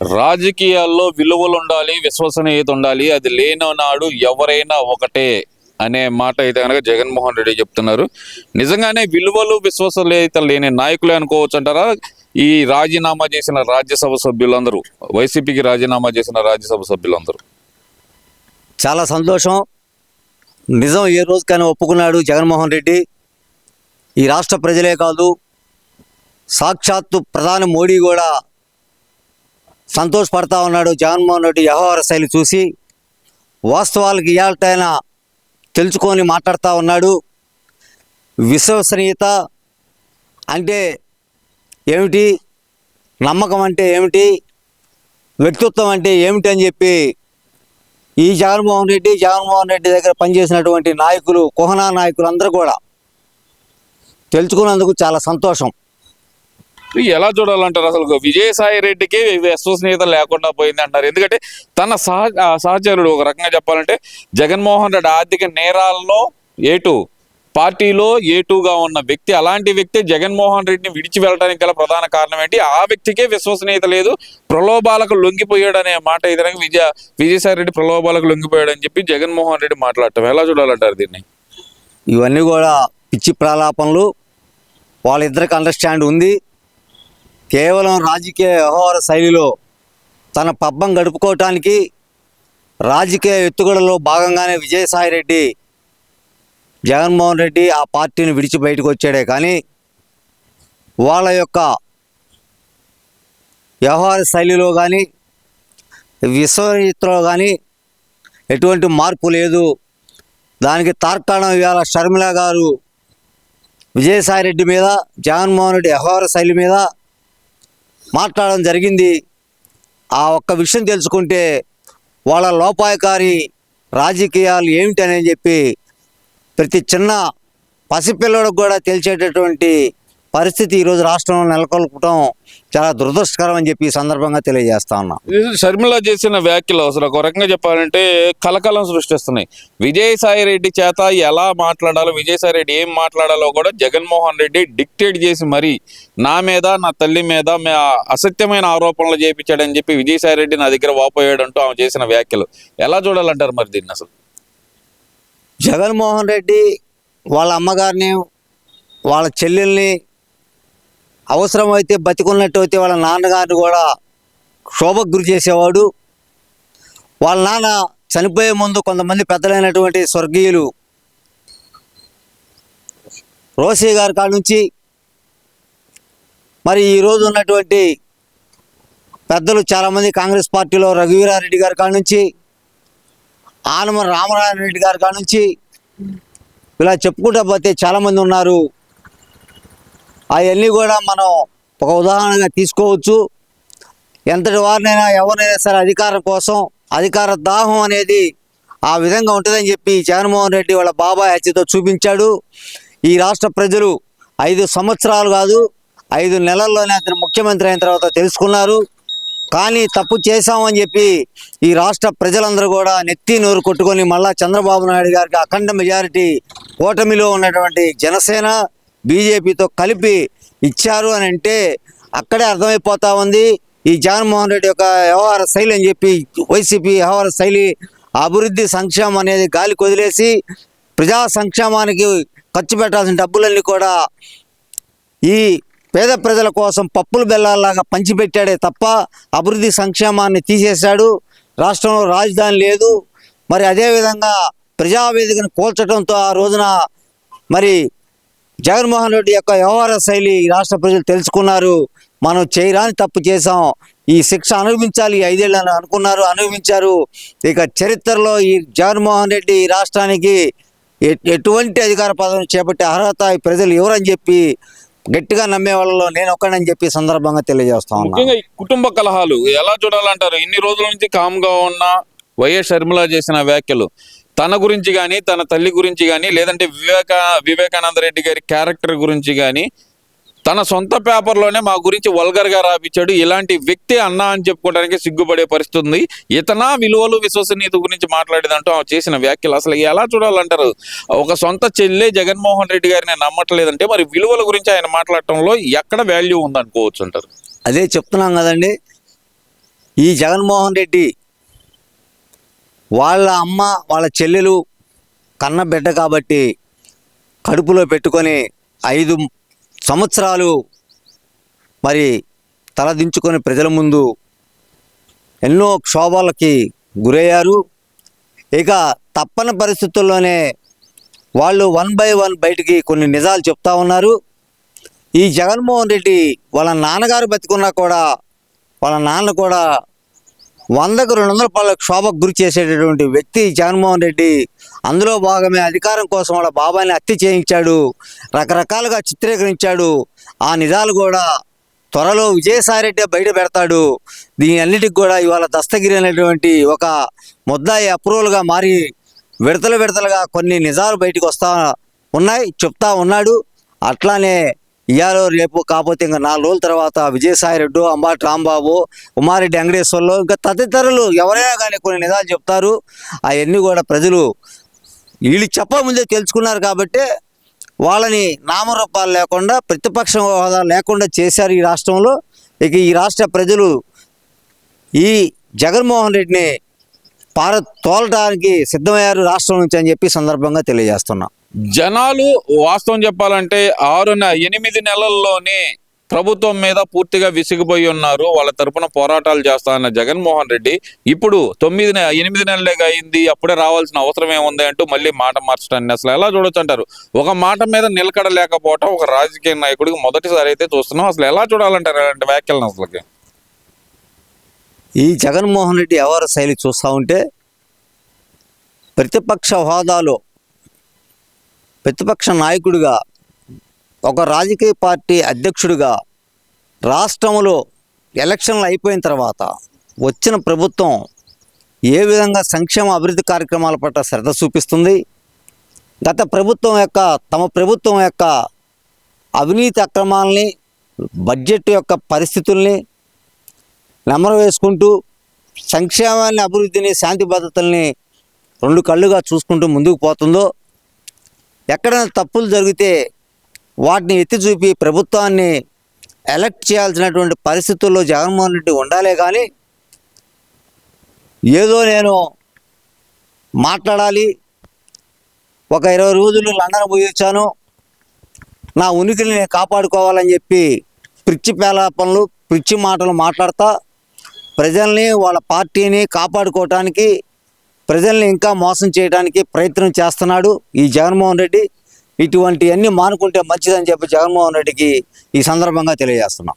రాజకీయాల్లో విలువలు ఉండాలి, విశ్వసనీయత ఉండాలి. అది లేనినాడు ఎవరైనా ఒకటే అనే మాట అయితే కనుక జగన్మోహన్ రెడ్డి చెప్తున్నారు. నిజంగానే విలువలు విశ్వసనీయత లేని నాయకులే అనుకోవచ్చు అంటారా? ఈ రాజీనామా చేసిన రాజ్యసభ సభ్యులందరూ, వైసీపీకి రాజీనామా చేసిన రాజ్యసభ సభ్యులందరూ. చాలా సంతోషం. నిజం ఏ రోజుకైనా ఒప్పుకున్నాడు జగన్మోహన్ రెడ్డి. ఈ రాష్ట్ర ప్రజలే కాదు, సాక్షాత్తు ప్రధాని మోడీ కూడా సంతోషపడతా ఉన్నాడు జగన్మోహన్ రెడ్డి వ్యవహార శైలి చూసి. వాస్తవాలకు ఇయాల్టైనా తెలుసుకొని మాట్లాడుతూ ఉన్నాడు. విశ్వసనీయత అంటే ఏమిటి, నమ్మకం అంటే ఏమిటి, వ్యక్తిత్వం అంటే ఏమిటి అని చెప్పి ఈ జగన్మోహన్ రెడ్డి దగ్గర పనిచేసినటువంటి నాయకులు, కుహనా నాయకులు అందరూ కూడా తెలుసుకున్నందుకు చాలా సంతోషం. ఎలా చూడాలంటారు? అసలు విజయసాయి రెడ్డికి విశ్వసనీయత లేకుండా పోయింది అంటారు. ఎందుకంటే తన సహచరుడు, ఒక రకంగా చెప్పాలంటే జగన్మోహన్ రెడ్డి ఆర్థిక నేరాల్లో పార్టీలో ఏటుగా ఉన్న వ్యక్తి, అలాంటి వ్యక్తి జగన్మోహన్ రెడ్డిని విడిచి వెళ్ళడానికి గల ప్రధాన కారణం ఏంటి? ఆ వ్యక్తికే విశ్వసనీయత లేదు, ప్రలోభాలకు లొంగిపోయాడు అనే మాట ఇతనికి విజయసాయి రెడ్డి ప్రలోభాలకు లొంగిపోయాడు అని చెప్పి జగన్మోహన్ రెడ్డి మాట్లాడటం ఎలా చూడాలంటారు దీన్ని? ఇవన్నీ కూడా పిచ్చి ప్రలాపనలు. వాళ్ళిద్దరికి అండర్స్టాండ్ ఉంది. కేవలం రాజకీయ వ్యవహార శైలిలో తన పబ్బం గడుపుకోవటానికి రాజకీయ ఎత్తుగడలో భాగంగానే విజయసాయి రెడ్డి, జగన్మోహన్ రెడ్డి ఆ పార్టీని విడిచి బయటకు వచ్చాడే కానీ వాళ్ళ యొక్క వ్యవహార శైలిలో కానీ విశ్వసనీయతలో కానీ ఎటువంటి మార్పు లేదు. దానికి తార్కాణం ఇవాళ షర్మిల గారు విజయసాయి రెడ్డి మీద, జగన్మోహన్ రెడ్డి వ్యవహార శైలి మీద మాట్లాడడం జరిగింది. ఆ ఒక్క విషయం తెలుసుకుంటే వాళ్ళ లోపాయకారి రాజకీయాలు ఏమిటని చెప్పి ప్రతి చిన్న పసిపిల్లలకు కూడా తెలిసేటటువంటి పరిస్థితి ఈరోజు రాష్ట్రంలో నెలకొల్పడం చాలా దురదృష్టకరం అని చెప్పి ఈ సందర్భంగా తెలియజేస్తా ఉన్నా. షర్మిల చేసిన వ్యాఖ్యలు అసలు ఒక రకంగా చెప్పాలంటే కలకలం సృష్టిస్తున్నాయి. విజయసాయి రెడ్డి చేత ఎలా మాట్లాడాలో, విజయసాయి రెడ్డి ఏం మాట్లాడాలో కూడా జగన్మోహన్ రెడ్డి డిక్టేట్ చేసి మరి నా మీద, నా తల్లి మీద అసత్యమైన ఆరోపణలు చేయించాడని చెప్పి విజయసాయి రెడ్డి నా దగ్గర వాపోయాడంటూ ఆమె చేసిన వ్యాఖ్యలు ఎలా చూడాలంటారు మరి దీన్ని? అసలు జగన్మోహన్ రెడ్డి వాళ్ళ అమ్మగారిని, వాళ్ళ చెల్లెల్ని, అవసరమైతే బతికున్నట్టు అయితే వాళ్ళ నాన్నగారిని కూడా క్షోభకు గురి చేసేవాడు. వాళ్ళ నాన్న చనిపోయే ముందు కొంతమంది పెద్దలైనటువంటి స్వర్గీయులు రోసీ గారి కాడ నుంచి, మరి ఈరోజు ఉన్నటువంటి పెద్దలు చాలామంది కాంగ్రెస్ పార్టీలో రఘువీరారెడ్డి గారి కాడ నుంచి, ఆనమ రామనారాయణ రెడ్డి గారి కాడ నుంచి ఇలా చెప్పుకుంటూ పోతే చాలామంది ఉన్నారు. అవన్నీ కూడా మనం ఒక ఉదాహరణగా తీసుకోవచ్చు. ఎంతటి వారినైనా, ఎవరినైనా సరే అధికారం కోసం, అధికార దాహం అనేది ఆ విధంగా ఉంటుందని చెప్పి జగన్మోహన్ రెడ్డి వాళ్ళ బాబాయ్ హత్యతో చూపించాడు. ఈ రాష్ట్ర ప్రజలు 5 సంవత్సరాలు కాదు, 5 నెలల్లోనే అతను ముఖ్యమంత్రి అయిన తర్వాత తెలుసుకున్నారు. కానీ తప్పు చేశామని చెప్పి ఈ రాష్ట్ర ప్రజలందరూ కూడా నెత్తి నోరు కొట్టుకొని మళ్ళా చంద్రబాబు నాయుడు గారికి అఖండ మెజారిటీ కూటమిలో ఉన్నటువంటి జనసేన, బీజేపీతో కలిపి ఇచ్చారు అని అంటే అక్కడే అర్థమైపోతా ఉంది ఈ జగన్మోహన్ రెడ్డి యొక్క వ్యవహార శైలి అని చెప్పి. వైసీపీ వ్యవహార శైలి అభివృద్ధి, సంక్షేమం అనేది గాలికి వదిలేసి ప్రజా సంక్షేమానికి ఖర్చు పెట్టాల్సిన డబ్బులన్నీ కూడా ఈ పేద ప్రజల కోసం పప్పులు బెల్లాల్లాగా పంచిపెట్టాడే తప్ప అభివృద్ధి, సంక్షేమాన్ని తీసేశాడు. రాష్ట్రంలో రాజధాని లేదు. మరి అదేవిధంగా ప్రజావేదికను కూల్చడంతో ఆ రోజున మరి జగన్మోహన్ రెడ్డి యొక్క వ్యవహార శైలి రాష్ట్ర ప్రజలు తెలుసుకున్నారు. మనం చేయరాని తప్పు చేసాం, ఈ శిక్ష అనుభవించాలి, 5 ఏళ్ళు అనుకున్నారు, అనుభవించారు. ఇక చరిత్రలో ఈ జగన్మోహన్ రెడ్డి రాష్ట్రానికి ఎటువంటి అధికార పదవిని చేపట్టే అర్హత ఈ ప్రజలు ఎవరని చెప్పి గట్టిగా నమ్మే వాళ్ళలో నేను ఒక్కడని చెప్పి సందర్భంగా తెలియజేస్తా ఉన్నా. కుటుంబ కలహాలు ఎలా చూడాలంటారు? ఇన్ని రోజుల నుంచి కామ్గా ఉన్న వైఎస్ షర్మిల చేసిన వ్యాఖ్యలు తన గురించి కానీ, తన తల్లి గురించి కానీ, లేదంటే వివేకానంద రెడ్డి గారి క్యారెక్టర్ గురించి కానీ, తన సొంత పేపర్లోనే మా గురించి వల్గర్గా రాపించాడు, ఇలాంటి వ్యక్తి అన్నా అని చెప్పుకోవడానికి సిగ్గుపడే పరిస్థితి ఉంది, ఇతనా విలువలు విశ్వసనీయత గురించి మాట్లాడేదంటూ ఆమె చేసిన వ్యాఖ్యలు అసలు ఎలా చూడాలంటారు? ఒక సొంత చెల్లె జగన్మోహన్ రెడ్డి గారిని నమ్మట్లేదంటే మరి విలువల గురించి ఆయన మాట్లాడటంలో ఎక్కడ వాల్యూ ఉందనుకోవచ్చు అంటారు? అదే చెప్తున్నాం కదండి, ఈ జగన్మోహన్ రెడ్డి వాళ్ళ అమ్మ వాళ్ళ చెల్లెలు కన్న బిడ్డ కాబట్టి కడుపులో పెట్టుకొని 5 సంవత్సరాలు మరి తలదించుకొని ప్రజల ముందు ఎన్నో క్షోభాలకి గురయ్యారు. ఇక తప్పని పరిస్థితుల్లోనే వాళ్ళు 1 by 1 బయటికి కొన్ని నిజాలు చెప్తా ఉన్నారు. ఈ జగన్మోహన్ రెడ్డి వాళ్ళ నాన్నగారు బతికున్నా కూడా వాళ్ళ నాన్న కూడా 100కు 200 రూపాయల క్షోభకు గురి చేసేటటువంటి వ్యక్తి జగన్మోహన్ రెడ్డి. అందులో భాగమే అధికారం కోసం వాళ్ళ బాబాయిని హత్య చేయించాడు, రకరకాలుగా చిత్రీకరించాడు. ఆ నిజాలు కూడా త్వరలో విజయసాయిరెడ్డి బయట పెడతాడు. దీని అన్నిటికి కూడా ఇవాళ దస్తగిరి అనేటువంటి ఒక ముద్దాయి అప్రూవల్గా మారి విడతలుగా కొన్ని నిజాలు బయటకు వస్తా ఉన్నాయి, చెప్తా ఉన్నాడు. అట్లానే ఇవాళ రేపు కాకపోతే ఇంకా 4 రోజుల తర్వాత విజయసాయిరెడ్డి, అంబాటి రాంబాబు, ఉమారెడ్డి వెంకటేశ్వర్లు ఇంకా తదితరులు ఎవరైనా కానీ కొన్ని నిజాలు చెప్తారు. అవన్నీ కూడా ప్రజలు వీళ్ళు చెప్పముందే తెలుసుకున్నారు కాబట్టి వాళ్ళని నామరూపాలు లేకుండా ప్రతిపక్ష హోదా లేకుండా చేశారు ఈ రాష్ట్రంలో. ఇక ఈ రాష్ట్ర ప్రజలు ఈ జగన్మోహన్ రెడ్డిని తోలటానికి సిద్ధమయ్యారు రాష్ట్రం నుంచి అని చెప్పి సందర్భంగా తెలియజేస్తున్నాం. జనాలు వాస్తవం చెప్పాలంటే 8 నెలల్లోనే ప్రభుత్వం మీద పూర్తిగా విసిగిపోయి ఉన్నారు. వాళ్ళ తరపున పోరాటాలు చేస్తా అన్న జగన్మోహన్ రెడ్డి ఇప్పుడు 8 నెలలేగా అయింది, అప్పుడే రావాల్సిన అవసరం ఏముంది అంటూ మళ్ళీ మాట మార్చడాన్ని అసలు ఎలా చూడొచ్చు అంటారు? ఒక మాట మీద నిలకడ లేకపోవటం ఒక రాజకీయ నాయకుడికి మొదటిసారి అయితే చూస్తున్నాం. అసలు ఎలా చూడాలంటారు అలాంటి వ్యాఖ్యలను? అసలుకి ఈ జగన్మోహన్ రెడ్డి వ్యవహార శైలి చూస్తూ ఉంటే ప్రతిపక్ష హోదాలో ప్రతిపక్ష నాయకుడిగా ఒక రాజకీయ పార్టీ అధ్యక్షుడిగా రాష్ట్రంలో ఎలక్షన్లు అయిపోయిన తర్వాత వచ్చిన ప్రభుత్వం ఏ విధంగా సంక్షేమ అభివృద్ధి కార్యక్రమాల పట్ల శ్రద్ధ చూపిస్తుంది, తమ ప్రభుత్వం యొక్క అవినీతి అక్రమాలని, బడ్జెట్ యొక్క పరిస్థితుల్ని నెమరు వేసుకుంటూ సంక్షేమాన్ని, అభివృద్ధిని, శాంతి భద్రతల్ని 2 కళ్ళుగా చూసుకుంటూ ముందుకు పోతుందో, ఎక్కడైనా తప్పులు జరిగితే వాటిని ఎత్తి చూపి ప్రభుత్వాన్ని ఎలక్ట్ చేయాల్సినటువంటి పరిస్థితుల్లో జగన్మోహన్ రెడ్డి ఉండాలే కానీ ఏదో నేను మాట్లాడాలి, ఒక 20 రోజులు లండన్ పోయి వచ్చాను, నా ఉనికిని నేను కాపాడుకోవాలని చెప్పి పిచ్చి పేలాపనలు, పిచ్చి మాటలు మాట్లాడతా ప్రజల్ని, వాళ్ళ పార్టీని కాపాడుకోవటానికి, ప్రజల్ని ఇంకా మోసం చేయడానికి ప్రయత్నం చేస్తున్నాడు ఈ జగన్మోహన్ రెడ్డి. ఇటువంటివన్నీ మానుకుంటే మంచిదని చెప్పి జగన్మోహన్ రెడ్డికి ఈ సందర్భంగా తెలియజేస్తున్నాం.